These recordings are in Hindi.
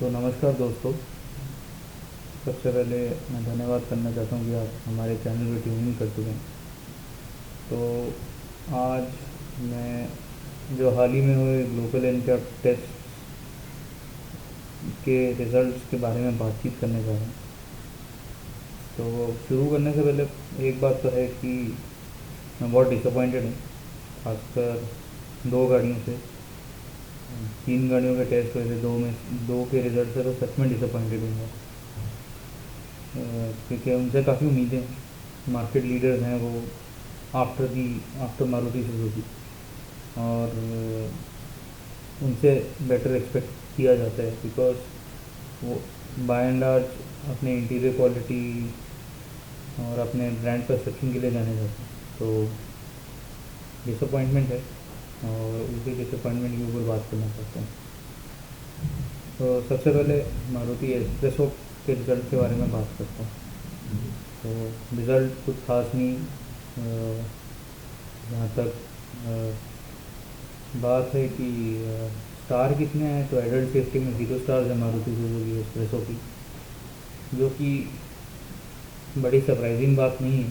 तो नमस्कार दोस्तों। सबसे पहले मैं धन्यवाद करना चाहता हूँ कि आप हमारे चैनल पर ट्यून इन कर चुके हैं। तो आज मैं जो हाल ही में हुए ग्लोबल एनकैप टेस्ट के रिज़ल्ट्स के बारे में बातचीत करने जा रहा हूँ। तो शुरू करने से पहले एक बात तो है कि मैं बहुत डिसअपॉइंटेड हूँ, खासकर दो गाड़ियों से। तीन गाड़ियों के टेस्ट हुए थे, दो के रिज़ल्ट से तो सच में डिसअपॉइंटेड हूँ मैं। क्योंकि उनसे काफ़ी उम्मीदें, मार्केट लीडर्स हैं वो, आफ्टर मारुति सुजुकी, और उनसे बेटर एक्सपेक्ट किया जाता है बिकॉज वो बाय एंड लार्ज अपने इंटीरियर क्वालिटी और अपने ब्रांड परसेप्शन के लिए जाने जाते हैं। तो डिसअपॉइंटमेंट है और उसी डिसअपॉइंटमेंट के ऊपर बात करना चाहता हूँ। तो सबसे पहले मारुति एस्प्रेसो के रिज़ल्ट के बारे में बात करता हूँ। तो रिज़ल्ट कुछ खास नहीं। जहाँ तक बात है कि स्टार कितने हैं, तो एडल्ट सेफ्टी में 0 स्टार्स है मारुति सुजुकी एक्सप्रेसो की, जो कि बड़ी सरप्राइजिंग बात नहीं है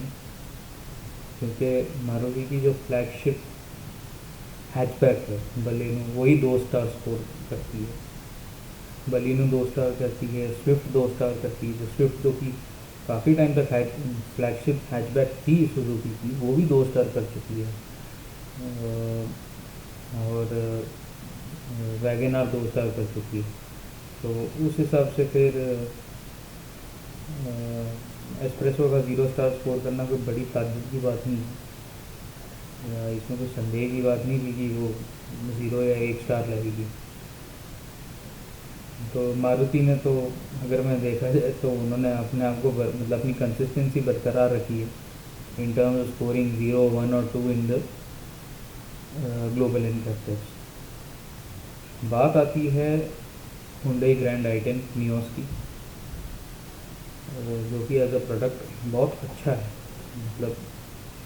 क्योंकि मारुति की जो फ्लैगशिप हैचबैक है बलेनो, वही 2 स्टार स्कोर करती है। बलेनो 2 स्टार करती है, स्विफ्ट 2 स्टार करती है। जो स्विफ्ट जो कि काफ़ी टाइम तक फ्लैगशिप हैचबैक थी सुजुकी की, वो भी 2 स्टार कर चुकी है। और वैगन आर 2 स्टार कर चुकी है। तो उस हिसाब से फिर एस्प्रेसो का 0 स्टार स्कोर करना कोई बड़ी ताज्जुब की बात नहीं है, या इसमें कोई संदेह की बात नहीं थी कि वो 0 या 1 स्टार लगेगी। तो मारुति ने तो, अगर मैं देखा जाए तो उन्होंने अपने आप को मतलब अपनी कंसिस्टेंसी बरकरार रखी है इन टर्म्स ऑफ स्कोरिंग 0, 1 और 2 in the global NCAP test. बात आती है हुंडई ग्रैंड i10 नियोस की, जो कि एज अ प्रोडक्ट बहुत अच्छा है। मतलब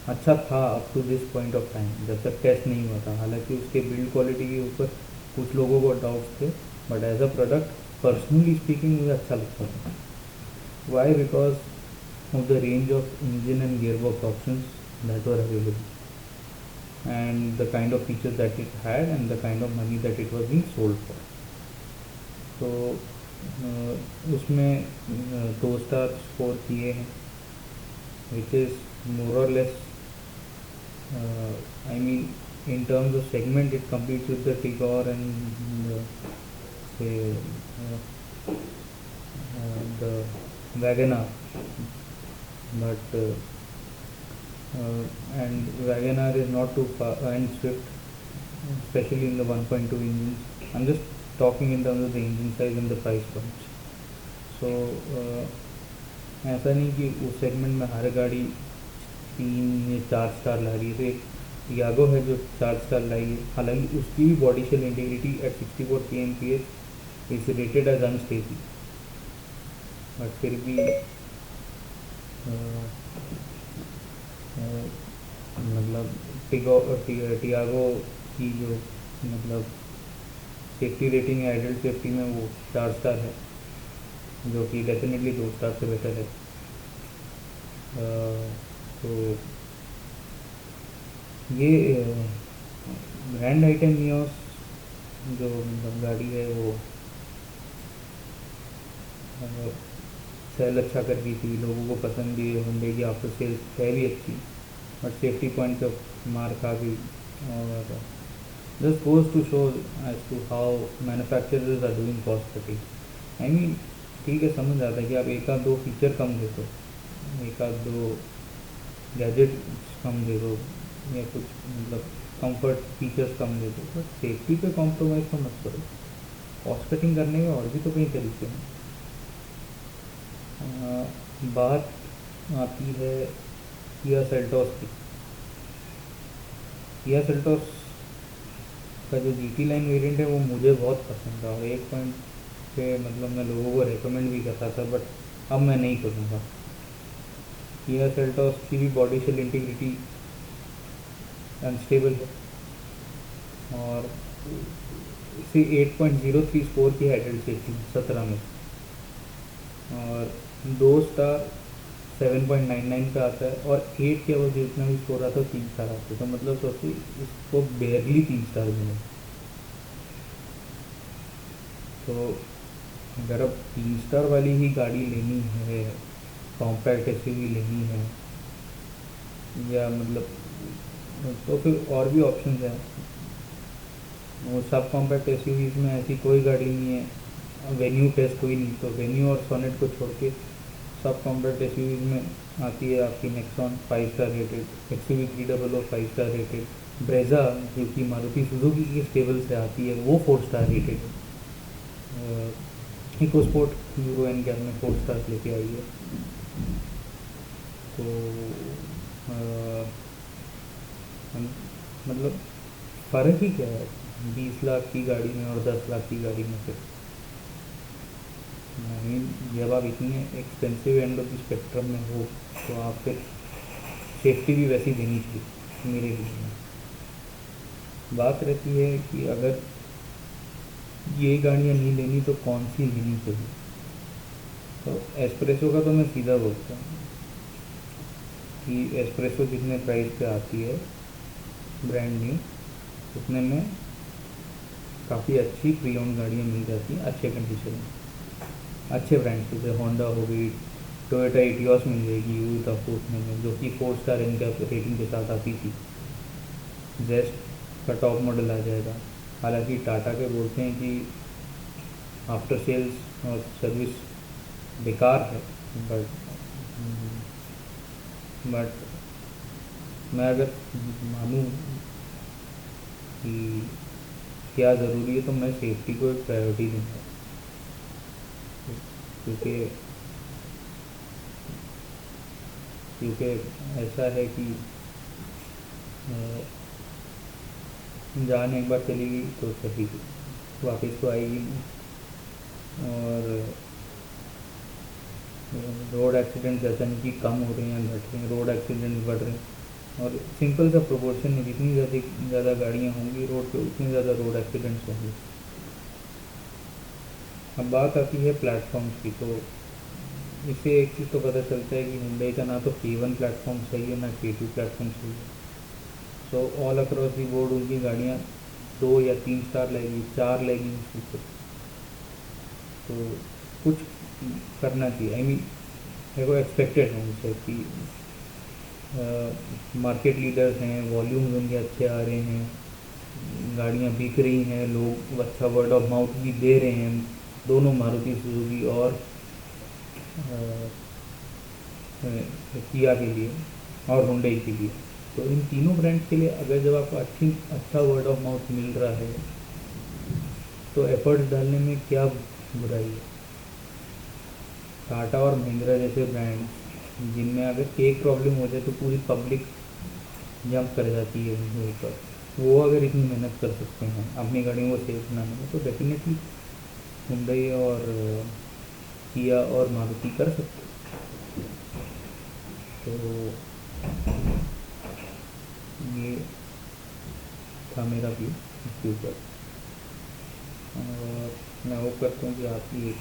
अच्छा था up to this point of time, जब तक टेस्ट नहीं हुआ था। हालांकि उसके बिल्ड क्वालिटी के ऊपर कुछ लोगों को डाउट्स थे, but as a product personally speaking मुझे अच्छा लगता था। Why? Because of the range of engine and gearbox options that were available, and the kind of features that it had and the kind of money that it was being sold for. तो उसमें 2 स्टार स्कोर किए हैं, विच इज़ मोर और less, I mean in terms of segment it competes with the Tigor and say the WagonR, but and WagonR is not too far, and Swift, especially in the 1.2 engines. I'm just talking in terms of the engine size and the price points. So ऐसा नहीं कि उस सेगमेंट में हर गाड़ी 3 या 4 स्टार ला रही है। तो एक टियागो है जो 4 स्टार लाई है, हालांकि उसकी भी body shell integrity at 64 kmph is rated as unstable, but फिर भी मतलब टियागो की जो मतलब सेफ्टी रेटिंग है एडल्ट सेफ्टी में, वो 4 स्टार है, जो कि डेफिनेटली 2 स्टार से बेटर है। तो ये ग्रैंड i10 नियोस जो मतलब गाड़ी है वो सेल अच्छा कर दी थी, लोगों को पसंद भी है। हुंडई की आफ्टर सेल्स है भी अच्छी, बट सेफ्टी पॉइंट पे मार खा गई। और this goes to show as to how manufacturers are doing cost cutting. I mean ठीक है, समझ आता है कि आप एक आध दो फीचर कम दे दो, एक आध दो गैजेट कम दे दो, या कुछ मतलब कंफर्ट फीचर्स कम दे दो, बट सेफ्टी पे कॉम्प्रोमाइज़ तो मत करो। कॉस्ट कटिंग करने के और भी तो कई तरीके हैं। बात आती है किया सेल्टॉस की। किया सेल्टॉस का जो GT लाइन वेरिएंट है वो मुझे बहुत पसंद था, और एक पॉइंट पे मतलब मैं लोगों को रेकमेंड भी करता था, बट अब मैं नहीं करूँगा। किया सेल्टॉस की भी बॉडी शेल इंटीग्रिटी अनस्टेबल है, और इसी 8.03 स्कोर की हेडेड सेफ्टी 17 में, और 2 स्टार 7.99 पे आता है, और 8 के अवर जितना भी स्कोर आता है 3 स्टार आते हैं। तो मतलब सोचिए इसको बेरली 3 स्टार मिले। तो अगर अब 3 स्टार वाली ही गाड़ी लेनी है, कॉम्पैक्ट एसयूवी लेनी है, या मतलब तो फिर और भी ऑप्शन हैं। वो सब कॉम्पैक्ट एसयूवीज में ऐसी कोई गाड़ी नहीं है, वेन्यू टेस्ट हुई नहीं, तो वेन्यू और सोनेट को छोड़ के सब कॉम्पैक्ट एसयूवीज में आती है आपकी Nexon 5 star rated, XUV 300 5 star rated, Brezza जो कि मारुति सुजुकी के स्टेबल से आती है वो 4 स्टार रेटेड है। EcoSport Euro NCAP में 4 स्टार लेके आई है। तो अ, मतलब फ़र्क ही क्या है 20 लाख की गाड़ी में और 10 लाख की गाड़ी में? फिर आई मीन जब आप इतने expensive end of the spectrum में हो तो आप फिर सेफ्टी भी वैसी देनी चाहिए मेरे लिए। बात रहती है कि अगर ये गाड़ियाँ नहीं लेनी तो कौन सी लेनी चाहिए। तो एस्प्रेसो का तो मैं सीधा बोलता हूँ कि एस्प्रेसो जितने प्राइस पे आती है ब्रांड न्यू, उतने में काफ़ी अच्छी प्री ओन्ड गाड़ियाँ मिल जाती हैं अच्छे कंडीशन में, अच्छे ब्रांड से, जैसे होंडा हो गई, टोयोटा एटियोस मिल जाएगी यू टॉप में, जो कि 4 स्टार इनका रेटिंग के साथ आती थी। जेस्ट का टॉप मॉडल आ जाएगा। हालांकि टाटा के बोलते हैं कि आफ्टर सेल्स और सर्विस बेकार है, बट मैं अगर मानूँ कि क्या ज़रूरी है तो मैं सेफ्टी को एक प्रायोरिटी दूँगा, क्योंकि क्योंकि ऐसा है कि जान एक बार चली गई तो चली गई, वापस तो आएगी नहीं। और रोड एक्सीडेंट ऐसा नहीं कि कम हो रहे हैं घट रहे हैं, रोड एक्सीडेंट बढ़ रहे हैं। और सिंपल सा प्रोपोर्शन है, जितनी ज़्यादा गाड़ियाँ होंगी रोड पे उतनी ज़्यादा रोड एक्सीडेंट्स होंगे। अब बात आती है प्लेटफॉर्म्स की, तो इससे एक चीज़ तो पता चलता है कि हुंडई का ना तो K1 प्लेटफॉर्म सही है ना K2 प्लेटफॉर्म सही है। So all across the board उनकी गाड़ियाँ 2 या 3 स्टार लगेगी, 4 लगेगी मुश्किल। तो कुछ करना चाहिए, आई मीन मेरे को एक्सपेक्टेड है उनसे कि मार्केट लीडर्स हैं, वॉल्यूम्स उनके अच्छे आ रहे हैं, गाड़ियाँ बिक रही हैं, लोग अच्छा वर्ड ऑफ माउथ भी दे रहे हैं, दोनों मारुति सुजुकी और किया के लिए और हुंडई के लिए। तो इन तीनों ब्रांड्स के लिए अगर जब आपको अच्छा वर्ड ऑफ माउथ मिल रहा है तो एफर्ट्स डालने में क्या बुराई है। टाटा और महिंद्रा जैसे ब्रांड जिनमें अगर एक प्रॉब्लम हो जाए तो पूरी पब्लिक जंप कर जाती है उनके ऊपर, वो अगर इतनी मेहनत कर सकते हैं अपनी गाड़ियों को सेफ बनाने में, तो डेफिनेटली हुंडई और किया और मारुति कर सकते हैं। तो ये था मेरा व्यू इसके ऊपर, और मैं होप करता हूँ कि आप ये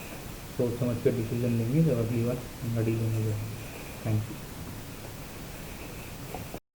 सोच समझ कर डिसीजन लेंगे जब अगली बार गाड़ी लेने जाएंगे। Thank you.